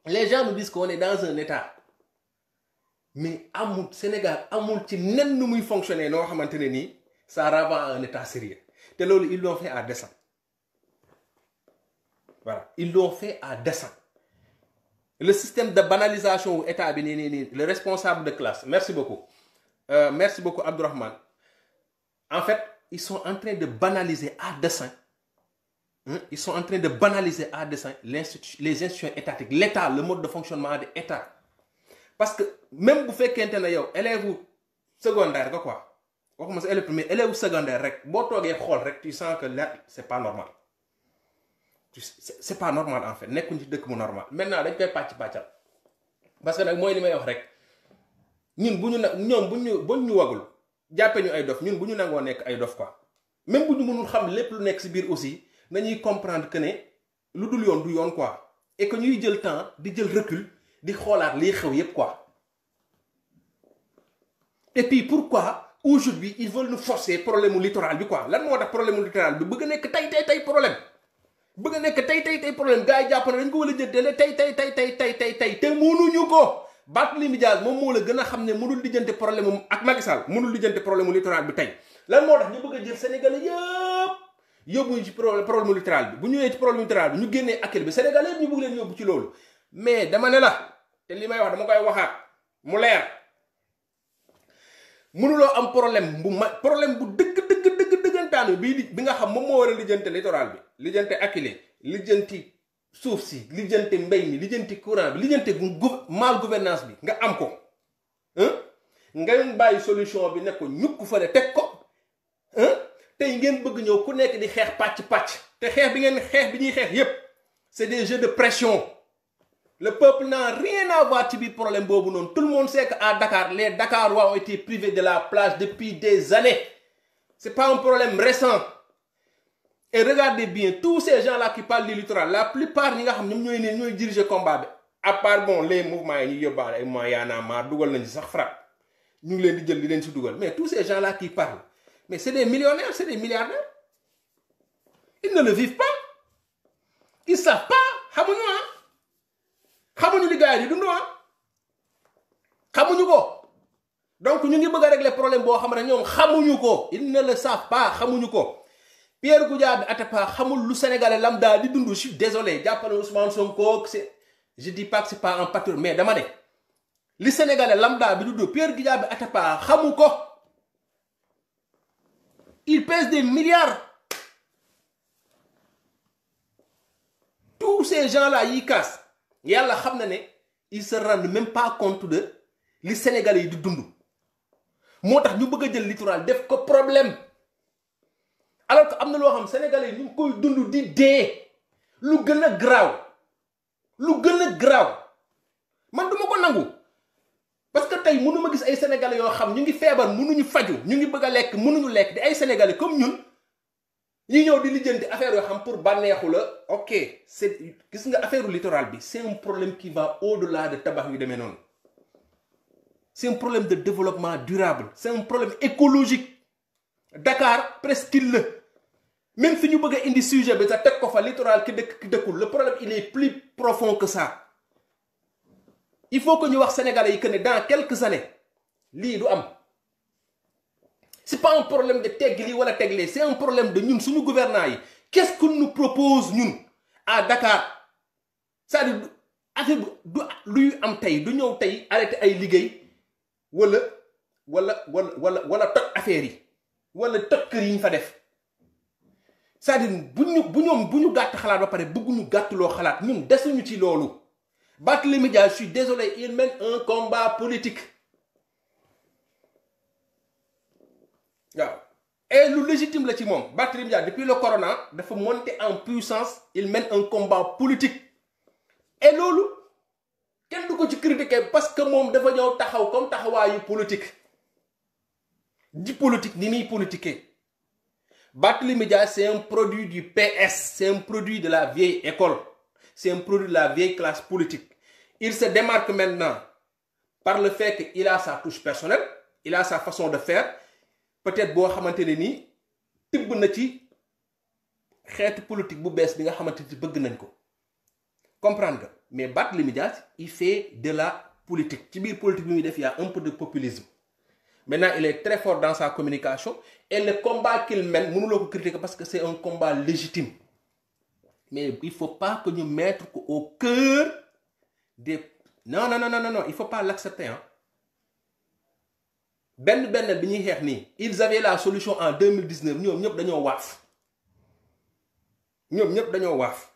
Les gens nous disent qu'on est dans un état mais amul Sénégal amul ci nen nu muy fonctionner noo xamante ne nii ça renvoie à un état sérieux te loolu ils l'ont fait à dessein. Voilà, ils l'ont fait à dessein. Le système de banalisation wu état bi nii le responsable de classe merci beaucoup Abdourahmane. En fait ils sont en train de banaliser à dessein. Ils sont en train de banaliser à dessein les institutions étatiques, l'État, le mode de fonctionnement de l'État. Parce que même bu fekkente ne yow élève secondaire nga quoi waxuma sa élève primaire élève secondaire rek boo toogee xool rek tu sens que là c'est pas normal. C'est pas normal en fait nekkuñ ci dëkk mu normal maintenant dañ koy pàccal parce que nag mooy li may wax rek ñun bu ñu nag ñoom bu ñu wagul jàppee ñu ay dof ñun bu ñu nangoo nekk ay dof quoi même bu ñu mënul xam lépp lu nekk ci biir aussi nañuy comprendre que ne lu dul yoon du yoon quoi et que ñuy jël temps di jël recul di xoolaat liy xew yépp quoi. Et puis pourquoi aujourd'hui ils veulent nous forcer problème mu littoral bi quoi lan moo tax problème mu littoral bi bëgg a nekk tey problème bëgg a nekk tey problème gars yi jàpp ne dañ ko war a jëndee tey te mënuñu ko. Barthélémy Dias moom moo la gën a xam ne mënul lijjante problème mu ak Macky Sall mënul lijjante problème mu littoral bi tey lan moo tax ñu bëgg a jël Sénégalais yëpp yóbbuñu ci problème mu littoral bi bu ñëwee ci problème littoral bi ñu génnee akil bi Sénégalais yëpp ñu bëgg leen yóbbu ci loolu mais dama ne la te li may wax dama koy waxaat mu leer mënuloo am problème bu dëggantaanu bi nga xam moom moo war a lijjante littoral bi lijjante akile lijjanti suuf si lijjante mbay mi lijjanti courant bi lijjante mal gouvernance bi nga am ko ngeen bàyyi solution bi ne ko ñukk fële teg ko tey ngeen bëgg ñëw ku nekk di xeex pàcc te xeex bi ñuy xeex yépp c'est des jeux de pression. Le peuple n'a rien à voir ci biir problème boobu noonu tout le monde sait que à Dakar les Dakarois ont été privés de la plage depuis des années c'est pas un problème récent et regardez bien tous ces gens-là qui parlent du littoral la plupart ñi nga xam ñoom ñooy diriger combat bi à part bon les mouvements yi ñu yóbbaale ay mois Y'en a marre dugal nañu sax frappe ñu ngi leen di jël di leen si dugal mais tous ces gens-là qui parlent mais c'est des millionnaires c'est des milliardaires ils ne le vivent pas ils savent pas xamuñu li gars yi di dund xamuñu ko donc ñu ngi bëgg a régler problème boo xam ne ñoom xamuñu ko ils ne le savent pas xamuñu ko Pierre Goudiaby Atepa xamul lu Sénégalais lambda di dund je suis désolé jàppale Ousmane Sonko je dis pas que c'est pas un patriote mais dama ne li Sénégalais lambda bi dund Pierre Goudiaby Atepa xamu ko il pèse des milliards tous ces gens-là yi cassent yàlla xam na ne ils se rendent même pas compte de li Sénégalais yi di dund moo tax ñu bëgg a jël littoral def ko problème alors que am na loo xam Sénégalais yi ñu ngi koy dund di dee lu gën a garaaw man duma ko nangu parce que tey mënuma gis ay Sénégalais yoo xam ñu ngi feebar mënuñu faju ñu ngi bëgg a lekk mënuñu lekk di ay Sénégalais comme ñun ñi ñëw di lijjanti affaire yoo xam pour bànneexu la ok c'est gis nga affaire littoral bi c'est un problème qui va au-delà de tabax yu demee noonu c'est un problème de développement durable c'est un problème écologique Dakar presqu'île la même fi ñu bëgg a indi sujet bi sa teg ko fa littoral ki dëkkul le problème il est plus profond que ça il faut que ñu wax Sénégalais yi que ne dans quelques années lii du am c'est pas un problème de tegg lii wala teglee c'est un problème de ñun suñu gouvernants yi qu'est-ce qu'on nous propose ñun à Dakar c'est-à-dire affaire du luy am tey du ñëw tey arrêté ay liggéey wala toj affaire yi wala toj kër yi ñu fa def c'est-à-dire bu ñu gàtt xalaat ba pare bëgguñu gàttuloo xalaat ñun desuñu ci loolu. Barthélémy Dias je suis désolé il mène un combat politique waaw et lu légitime la ci moom Barthélémy Dias depuis le corona dafa monter en puissance il mène un combat politique et loolu kenn du ko ci critiquer parce que moom dafa ñëw taxaw comme taxawaayu politique di politique ni muy politiquer Barthélémy Dias c'est un produit du PS c'est un produit de la vieille école c'est un produit de la vieille classe politique il se démarque maintenant par le fait qu'il a sa touche personnelle il a sa façon de faire peut-être boo xamante ne nii tibb na ci xeetu politique bu bees bi nga xamante ni bëgg nañ ko comprendre nga mais Barthélémy Dias il fait de la politique ci biir politique bi muy def y a un peu de populisme. Maintenant il est très fort dans sa communication et le combat qu'il mène mënuloo ko critiquer parce que c'est un combat légitime mais il faut pas que ñu mettre ko au cœur des non il faut pas l'accepter hein. benn bi ñuy xeex nii ils avaient la solution en 2019 ñoom ñëpp dañoo waaf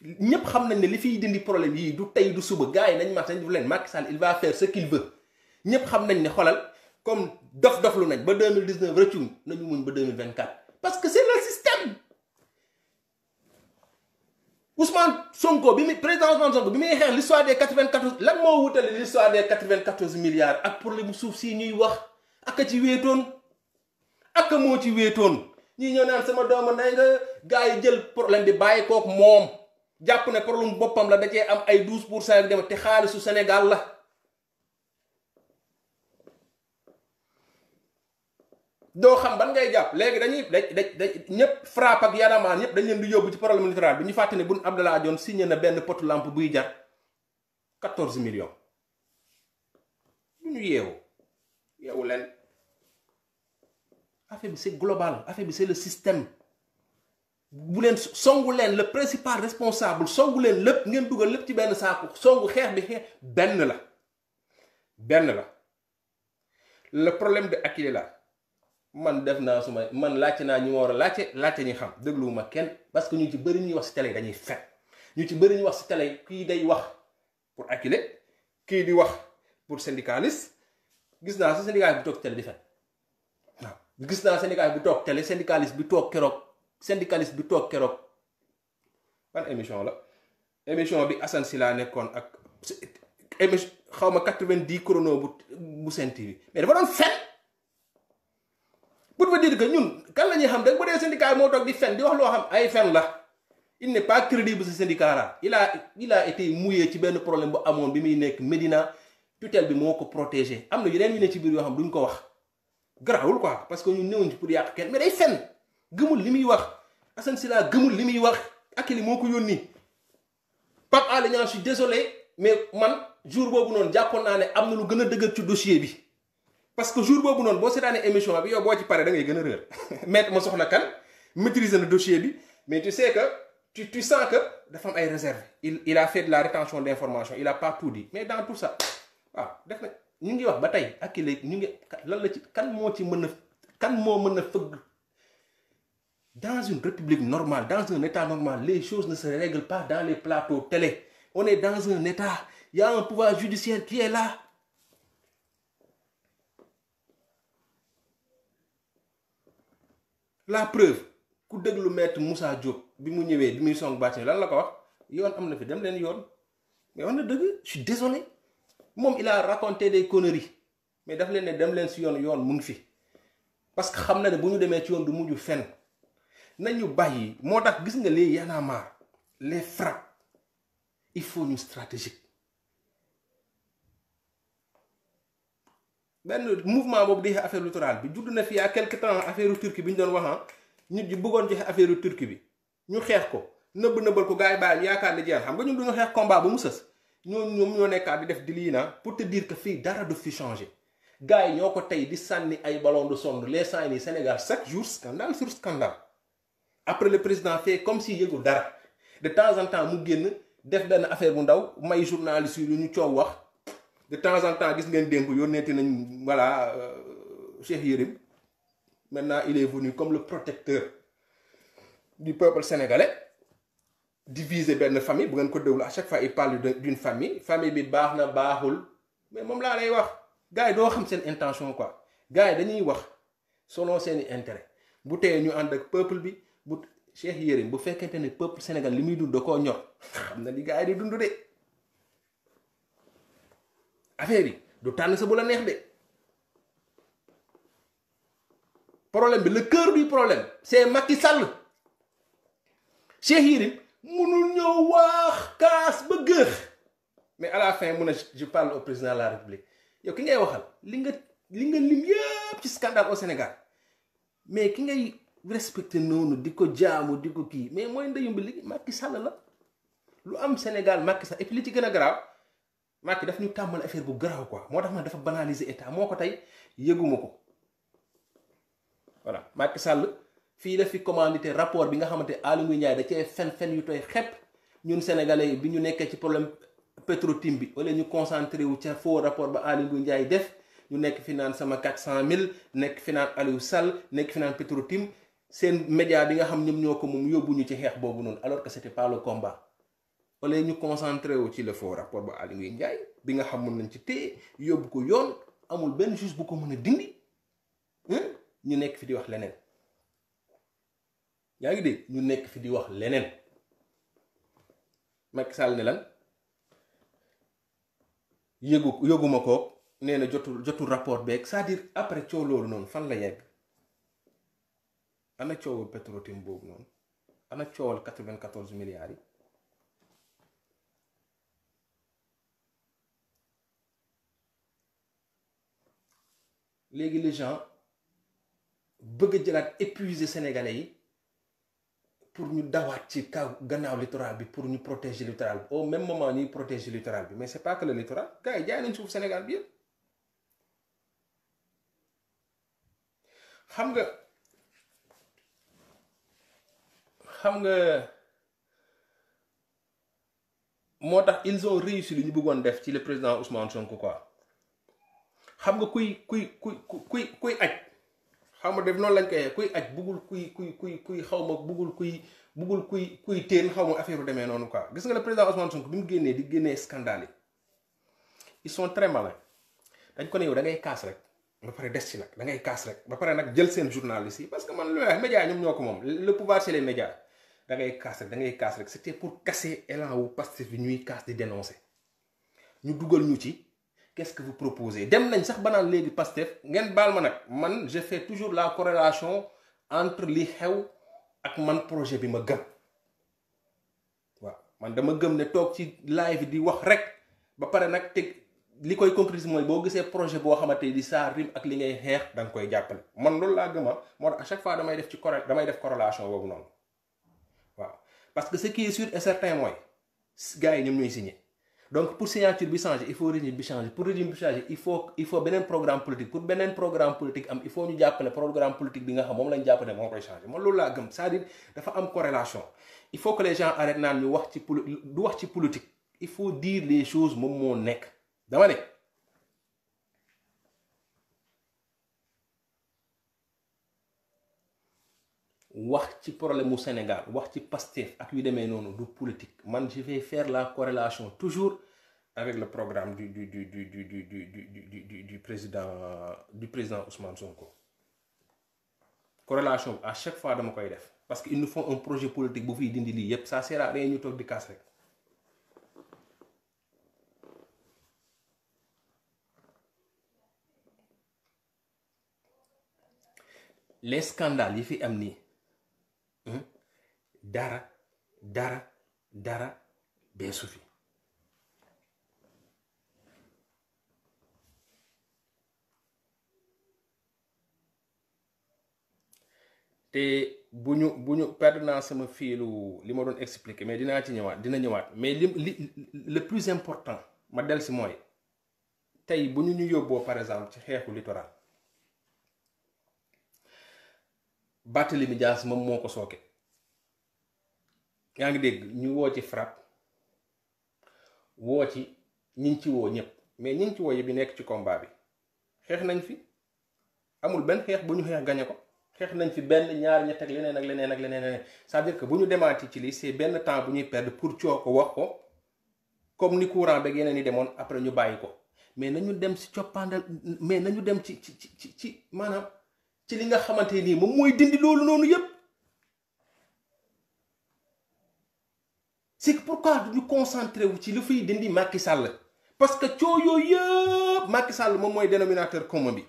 ñëpp xam nañ ne li fiy dindi problème yii du tey du suba gars yi nañ ma sañ leen Macky Sall il va faire ce qu'il veut ñëpp xam nañ ne xolal comme dof-doflu nañ ba 2019 rëccuñ nañu muñ ba 2024 parce que c'est le système. Ousmane Sonko bi muy président Ousmane Sonko bi muy xeex l'histoire des 94 lan moo wutale l'histoire des 94 milliards ak problème suuf si ñuy wax ak ci wéetoon ak moo ci wéetoon ñii ñoo naan sama doomu nay nga gars yi jël problème bi bàyyi kook moom jàpp ne problème boppam la da cee am ay 12% ak dem te xaalisu Sénégal la. doo xam ban ngay jàpp léegi dañuy ñëpp frappe ak yaramaan ñëpp dañ leen di yóbbu ci problème littoral bi ñu fàtte ne Boun Abdallah Dionne signé na benn potu lampe buy jar 14 millions. ñu yeewu leen affaire bi c'est global affaire bi c'est le système bu leen songu leen le principal responsable songu leen lépp ngeen dugal lépp ci benn saako songu xeex bi xeex benn la le problème de Akilee la man def naa man laajte naa ñu ma war a laajte ñi xam dégluwuma kenn parce que ñu ci bëri ñuy wax ci télé dañuy fen ñu ci bëri ñuy wax ci télé kii day wax pour Akilee kii di wax pour syndicaliste gis naa sa syndicaliste bi toog télé di fen waaw gis naa syndicaliste bi toog télé syndicaliste bi toog keroog ban émission la émission bi Assane Sylla nekkoon ak émission xaw ma 90 chrono bu Sen TV mais dafa doon fen pour vous dire que ñun kan la ñuy xam rek bu dee syndicat moo toog di fen di wax loo xam ay fen la il n'est pas crédible ce syndicat là il a été mouillé ci benn problème bu amoon bi muy nekk Médina tutelle bi moo ko protégé am na yeneen yu ne ci biir yoo xam duñ ko wax garaawul quoi parce que ñun néewuñ ci pour yàq kenn mais day fen gëmul li muy wax Assane Sylla gëmul li muy wax Akilee moo ko yónni Pape Alé Niang je suis désolé mais man jour boobu noonu jàppoon naa ne am na lu gën a dëgër ci dossier bi parce que jour boobu noonu boo seetaanee émission bi yow boo ci paree da ngay gën a réer maître ma soxna kan maîtriser na dossier bi mais tu sais que tu sens que dafa am ay réserve il a fait de la rétention d'information il a pas tout dit mais dans tout ça waaw def na ñu ngi wax ba tey Akilee ñu ngi lan la ci kan moo mën a fëgg dans une république normale dans un état normal les choses ne se règlent pas dans les plateaux télé on est dans un état il y a un pouvoir judiciaire qui est là. La preuve ku déglu maître Moussa Diop bi mu ñëwee bi muy song bàcc lan la ko wax yoon am na fi dem leen yoon mais wax na dëgg je suis désolé moom il a raconté des conneries mais daf leen ne dem leen si yoon mu ngi fi parce que xam na ne bu ñu demee ci yoon du mujj fenn nañu bàyyi moo tax gis nga les Y'en a marre les frappes il faut ñu stratégique benn mouvement boobu di affaire littorale bi judd na fi à quelque temps affaire turki bi ñu doon wax nit ñi bëggoon joxe affaire turki bi ñu xeex ko nëbbal ko gars yi bàyyi yaakaar ne jeex xam nga ñun duñu xeex combat ba mu sës ñoom ñoo nekkaat di def di lii na pour te dire que fii dara du fi changé gars yi ñoo ko tey di sànni ay ballon de sonde les saa yi Sénégal chaque jour scandale sur scandale après le président fait comme si yëgul dara de temps en temps mu génn def benn affaire bu ndaw may journaliste yi lu ñu coow wax de temps en temps gis ngeen démb yónneeti nañ voilà Cheikh Yérim maintenant il est venu comme le protecteur du peuple sénégalais diviser benn famille bu ngeen ko déglu à chaque fois il parle d'une famille bi baax na baaxul mais moom laa lay wax gars yi doo xam seen intention quoi gars yi dañuy wax selon seeni intérêt bu teye ñu ànd ak peuple bi bu Cheikh Yérim bu fekkente ne peuple Sénégal li muy dund da koo ñor xam na li gars yi di dund de affaire yi du tànn sa bu la neex de problème bi le cœur du problème c'est Macky Sall Cheikh Yérim munul ñëw wax kaas ba gër mais à la fin mun a je parle au président de la République yow ki ngay waxal li nga lim yëpp ci scandale au Sénégal mais ki ngay respecté noonu di ko jaamu di ko kii mais mooy ndeyum bi li Macky Sall la lu am Sénégal Macky Sall et puis li ci gën a garaaw Macky daf ñu tàmmal affaire bu garaaw quoi moo tax man dafa banaliser état moo ko tey yëguma ko voilà Macky Sall fii la fi commandité rapport bi nga xamante Aly Ngouille Ndiaye da cee fen yu tooy xepp ñun sénégalais bi ñu nekkee ci problème Petro-Tim bi wala ñu concentré wu ca faux rapport ba Aly Ngouille Ndiaye def ñu nekk fi naan sama 400 000 nekk fi naan Aliou Sall nekk fi naan Petro-Tim seen média bi nga xam ñoom ñoo ko moom yóbbuñu ci xeex boobu noonu alors que c'était pas le combat wala ñu concentré wu ci le faux rapport ba Aly Ngouille Ndiaye bi nga xam mën nañ ci téye yóbbu ko yoon amul benn juge bu ko mën a dindi ñu nekk fi di wax leneen yaa ngi dégg ñu nekk fi di wax leneen Macky Sall ne lan yëguma ko nee na jotul rapport beeg c'est-à-dire après coow loolu noonu fan la yegg ana coowal Petro-Tim boobu noonu ana coowal 94 milliards yi léegi les gens bëgg a jëlaat épuiser sénégalais yi pour ñu dawaat ci kaw gannaaw littoral bi pour ñu protéger littoral bi au même moment ñuy protéger littoral bi mais c'est pas que le littoral gars yi jaay nañ suuf Sénégal bi yëpp xam nga moo tax ils ont réussi li ñu bëggoon def ci le président Ousmane Sonko quoi xam nga kuy aj xaw ma def noonu lañ koy kuy aj buggul kuy xaw ma buggul kuy teen xaw ma affaire u demee noonu quoi gis nga le président Ousmane Sonko bi mu génnee di génnee scandale yi ils sont très malins dañ ko ne yow da ngay kaas rek ba pare des ci nag da ngay kaas rek ba pare nag jël seen journalistes yi parce que man lu wax médias ñoom ñoo ko moom le pouvoir c'est les médias da ngay kaas rek c'était pour casser élan wu Pastef bi ñuy kaas di dénoncer ñu dugal ñu ci qu'est-ce que vous proposez dem nañ sax ba naan léegi Pastef ngeen baal ma nag man je fais toujours la corrélation entre li xew ak man projet bi ma gëm waaw man dama gëm ne toog ci live di wax rek ba pare nag teg li koy concrétiser mooy boo gisee projet boo xamante di saa rim ak li ngay xeex da nga koy jàppale man loolu laa gëma moo tax à chaque fois damay def corrélation boobu noonu waaw parce que ce qui est sûr et certain mooy gars yi ñoom ñooy signé donc pour signature bi changer il faut régime bi changer pour régime bi changer il faut beneen programme politique pour beneen programme politique am il faut ñu jàppale programme politique bi nga xam moom lañ jàpp ne moo koy changer man loolu laa gëm c'est-à-dire dafa am corrélation il faut que les gens arrêtent naan ñu wax ci politique il faut dire les choses moom moo nekk dama ne wax ci problème mu Sénégal wax ci Pastef ak yu demee noonu du politique man je vais faire la corrélation toujours avec le programme du président Ousmane Sonko corrélation à chaque fois dama koy def parce que il nous faut un projet politique bu fiy dindi lii yépp ça sert à rien ñu toog di kaas rek les scandales yi fi am nii dara beesu fi te bu ñu perdre naa sama fiilu li ma doon expliquer mais dina ñëwaat mais le plus important ma del si mooy tey bu ñu yóbboo par exemple ci xeexu littoral Barthélémy Dias moom moo ko sooke yaa ngi dégg ñu woo ci FRAPP woo ci ñiñ ci woo ñëpp mais ñiñ ci woo yi bi nekk ci combat bi xeex nañ fi amul benn xeex bu ñu xeex gañe ko xeex nañ fi benn ñaar ñett ak leneen c'est-à-dire que bu ñu demaati ci lii c'est benn temps bu ñuy perdre pour coo ko wax ko comme ni courant beeg yeneen yi demoon après ñu bàyyi ko mais nañu dem ci coppandal mais nañu dem ci maanaam ci li nga xamante nii moom mooy dindi loolu noonu yépp c'est pourquoi du ñu concentré wu ci lu fiy dindi Macky Sall parce que coo yooyu yëpp Macky Sall moom mooy dénominateur commun bi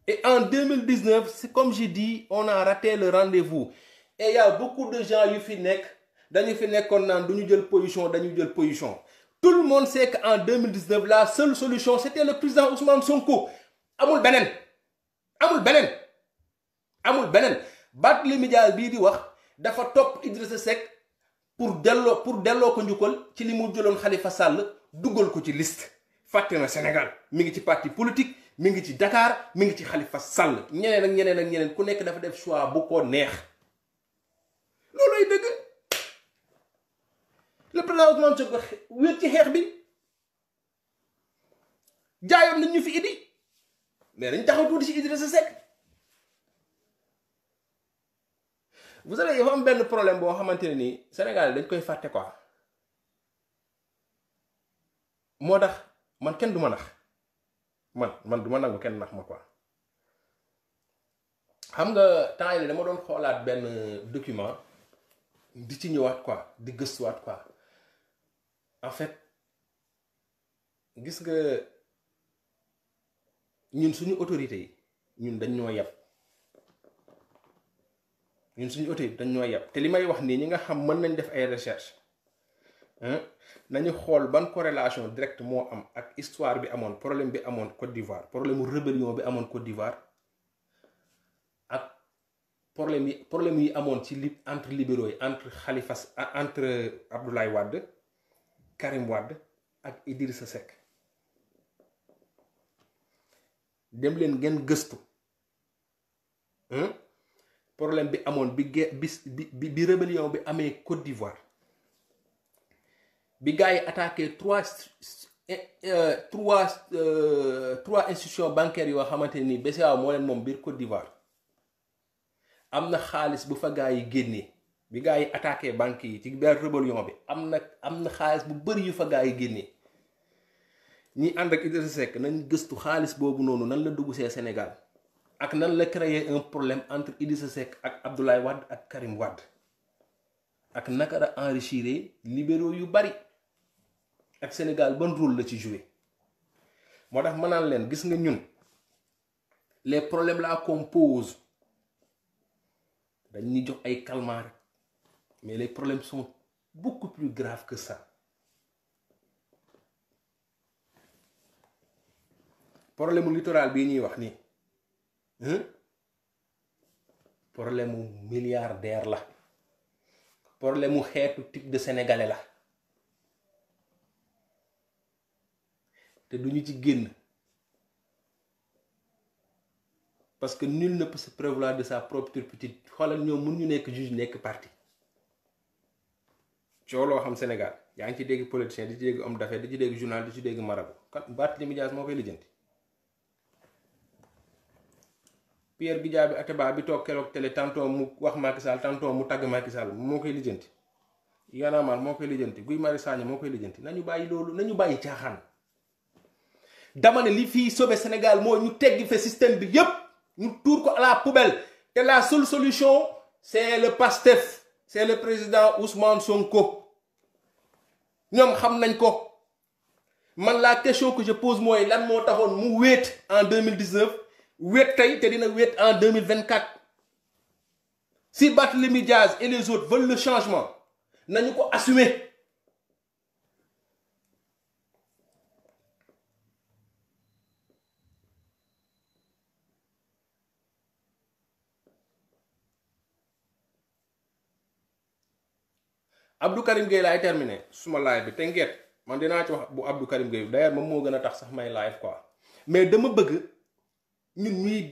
et en 2019 c'est comme j'ai dit on a raté le rendez-vous et il y a beaucoup de gens yu fi nekk dañu fi nekkoon naan dañu jël position tout le monde sait que en 2019 la seule solution c'était le président Ousmane Sonko amul beneen Barthélémy Dias bii di wax dafa topp Idrissa Seck pour delloo ko njukkal ci li mu jëloon Khalifa Sall duggal ko ci liste. fàtte na Sénégal mi ngi ci parti politique mi ngi ci Dakar mi ngi ci Khalifa Sall ñeneen ak ñeneen ak ñeneen ku nekk dafa def choix bu ko neex loolooy dëgg. le président Ousmane Sonko wéet ci xeex bi jaayoon nañ ñu fi Idi mais dañ taxaw tuuti ci Idrissa Seck. vous savez dafa am benn problème boo xamante ne nii Sénégal dañ koy fàtte quoi moo tax man kenn du ma nax man du ma nangu kenn nax ma quoi. xam nga temps yii dama doon xoolaat benn document di ci ñëwaat quoi di gëstuwaat quoi en fait gis nga ñun suñu autorités yi ñun dañ ñoo yeb. ñun suñu autorité dañ ñoo yeb te li may wax nii ñi nga xam mën nañ def ay recherche nañu xool ban corrélation directe moo am ak histoire bi amoon problème bi amoon Côte d'Ivoire problème mu rébellion bi amoon Côte d'Ivoire ak problème yi amoon ci entre libéraux yi entre Abdoulaye Wade Karim Wade ak Idrissa Seck dem leen ngeen gëstu problème bi amoon bi rébellion bi amee Côte d'Ivoire bi gars yi attaqué trois institutions bancaires yoo xamante ni BCEAO moo leen moom biir Côte d'Ivoire am na xaalis bu fa gars yi génnee bi gars yi attaqué banques yi ci biir rébellion bi am na xaalis bu bëri yu fa gars yi génnee ñi ànd ak Idrissa Seck nañ gëstu xaalis boobu noonu nan la dugg see Sénégal ak nan la créer un problème entre Idrissa Seck ak Abdoulaye Wade ak Karim Wade ak naka la enrichir libéraux yu bari ak Sénégal ban rôle la ci jouer moo tax ma naan leen gis nga ñun les problèmes là qu'on pose dañuy jox ay calmants rek mais les problèmes sont beaucoup plus graves que ça. problème mu littoral bii ñuy wax nii problème mu milliardaire la problème mu xeetu type de sénégalais la te duñu ci génn parce que nul ne peut se prévaloir de sa propre turpitude. xoolal ñoom mun ñu nekk juge nekk parti cooloo xam Sénégal yaa ngi ci dégg politicien di ci dégg homme d'affaires di ci dégg journal di ci dégg marabout kan Barthélémy Dias moo koy lijjanti. Pierre Goudiaby Atepa bi toog keroog télé tantôt mu wax Macky Sall tantôt mu tagg Macky Sall moo koy lijjanti. Y'en a marre moo koy lijjanti Guy Marius Sagna moo koy lijjanti nañu bàyyi loolu nañu bàyyi caaxaan. dama ne li fii sauver Sénégal moo ñu teggi fa système bi yépp ñu tuur ko à la poubelle te la seule solution c'est le PASTEF c'est le président Ousmane Sonko ñoom xam nañ ko man la question que je pose mooy lan moo taxoon mu wéet en 2019 wéet tey te dina wéet en 2024 si Barthélémy Dias et les autres veulent le changement nañu ko assumer. Abdou Karim Gueye laay terminé suma live bi te ngeet man dinaa ci wax bu Abdou Karim Gueye d'ailleurs moom moo gën a tax sax may live quoi mais dama bëgg ñun ñuy